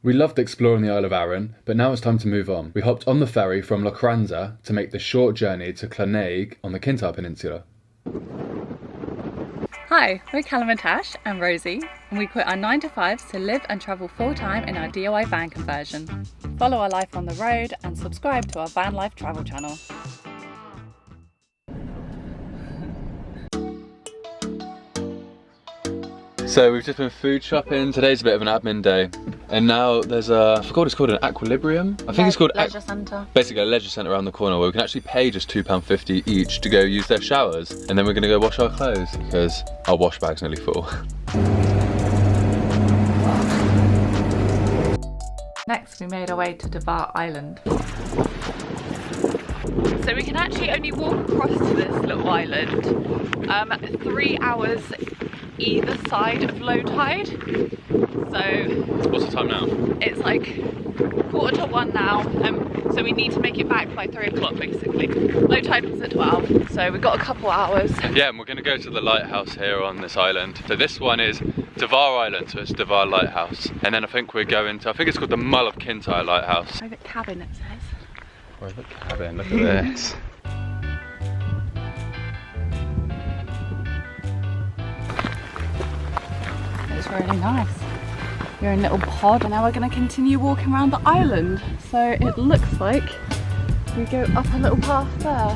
We loved exploring the Isle of Arran, but now it's time to move on. We hopped on the ferry from Lochranza to make the short journey to Llaneg on the Kintyre Peninsula. Hi, we're Callum and Tash and Rosie, and we quit our 9 to 5s to live and travel full-time in our DIY van conversion. Follow our life on the road and subscribe to our van life travel channel. So we've just been food shopping. Today's a bit of an admin day. And now there's I forgot what it's called, an equilibrium? I think it's called Leisure Centre. Basically a leisure centre around the corner where we can actually pay just £2.50 each to go use their showers. And then we're gonna go wash our clothes because our wash bag's nearly full. Next, we made our way to Davaar Island. So we can actually only walk across to this little island 3 hours either side of low tide. So what's the time now? It's like 1:45 now, so we need to make it back by 3 o'clock basically. Low tide was at 12, so we've got a couple hours. Yeah, and we're going to go to the lighthouse here on this island. So this one is Davaar Island, so it's Davaar Lighthouse. And then I think we're going to, I think it's called the Mull of Kintyre Lighthouse. Private cabin it says. Private cabin, look at this. It's really nice. You're in a little pod, and now we're going to continue walking around the island. So it looks like we go up a little path there.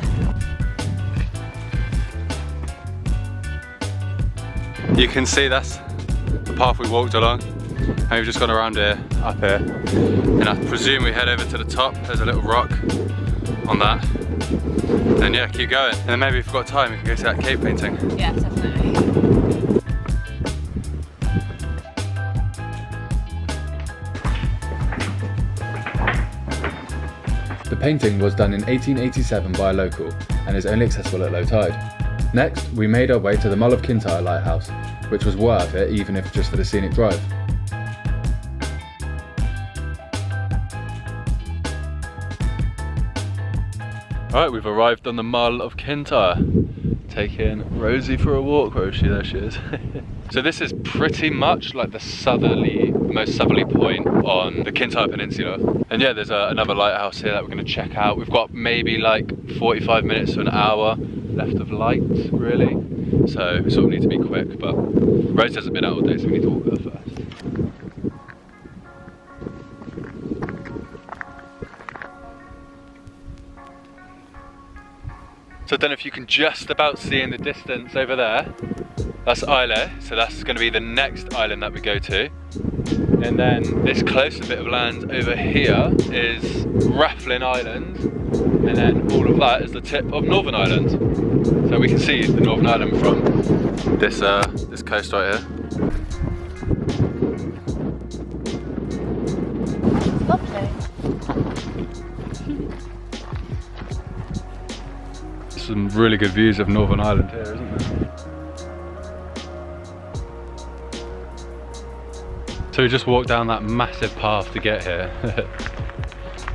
You can see that's the path we walked along. And we've just gone around here, up here. And I presume we head over to the top. There's a little rock on that. And yeah, keep going. And then maybe if we've got time, we can go to that cave painting. Yeah, definitely. The painting was done in 1887 by a local and is only accessible at low tide. Next, we made our way to the Mull of Kintyre Lighthouse, which was worth it even if just for the scenic drive. Alright, we've arrived on the Mull of Kintyre. Taking Rosie for a walk. Where is she? There she is. So this is pretty much like the most southerly point on the Kintyre Peninsula. And yeah, there's another lighthouse here that we're going to check out. We've got maybe like 45 minutes to an hour left of light, really. So we sort of need to be quick, but Rose hasn't been out all day, so we need to walk her first. So I don't know if you can just about see in the distance over there. That's Islay, so that's going to be the next island that we go to. And then this closer bit of land over here is Rathlin Island. And then all of that is the tip of Northern Ireland. So we can see the Northern Ireland from this this coast right here. Lovely. Some really good views of Northern Ireland here, isn't there? So we just walked down that massive path to get here.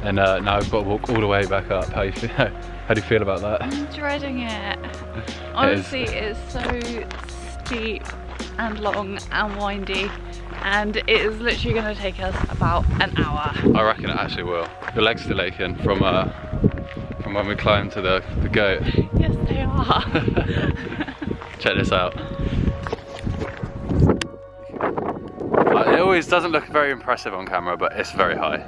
And now we've got to walk all the way back up. How do you feel about that? I'm dreading it. Honestly, it is so steep and long and windy, and it is literally going to take us about an hour. I reckon it actually will. Your legs still aching from when we climbed to the goat. Yes, they are. Check this out. It always doesn't look very impressive on camera, but it's very high.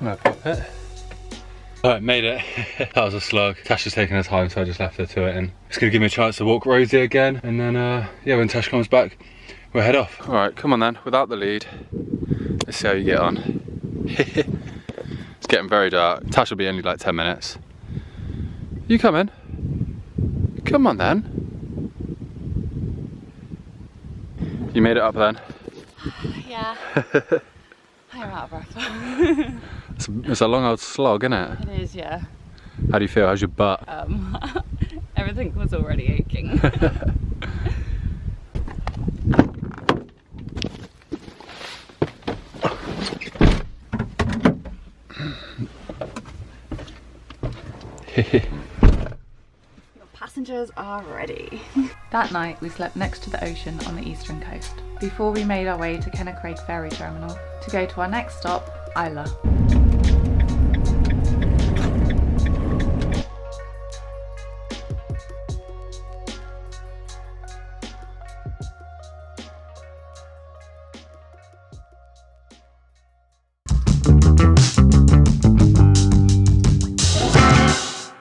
No, pop it. Alright, made it. That was a slog. Tash was taking her time, so I just left her to it, and it's gonna give me a chance to walk Rosie again, and then yeah, when Tash comes back, we'll head off. Alright, come on then, without the lead. Let's see how you get on. It's getting very dark. Tash will be only like 10 minutes. You coming? Come on then. You made it up then? Yeah. I'm out of breath. It's a long old slog, isn't it? It is, yeah. How do you feel? How's your butt? Everything was already aching. trousers are ready. That night we slept next to the ocean on the eastern coast before we made our way to Kintyre Ferry Terminal to go to our next stop, Islay.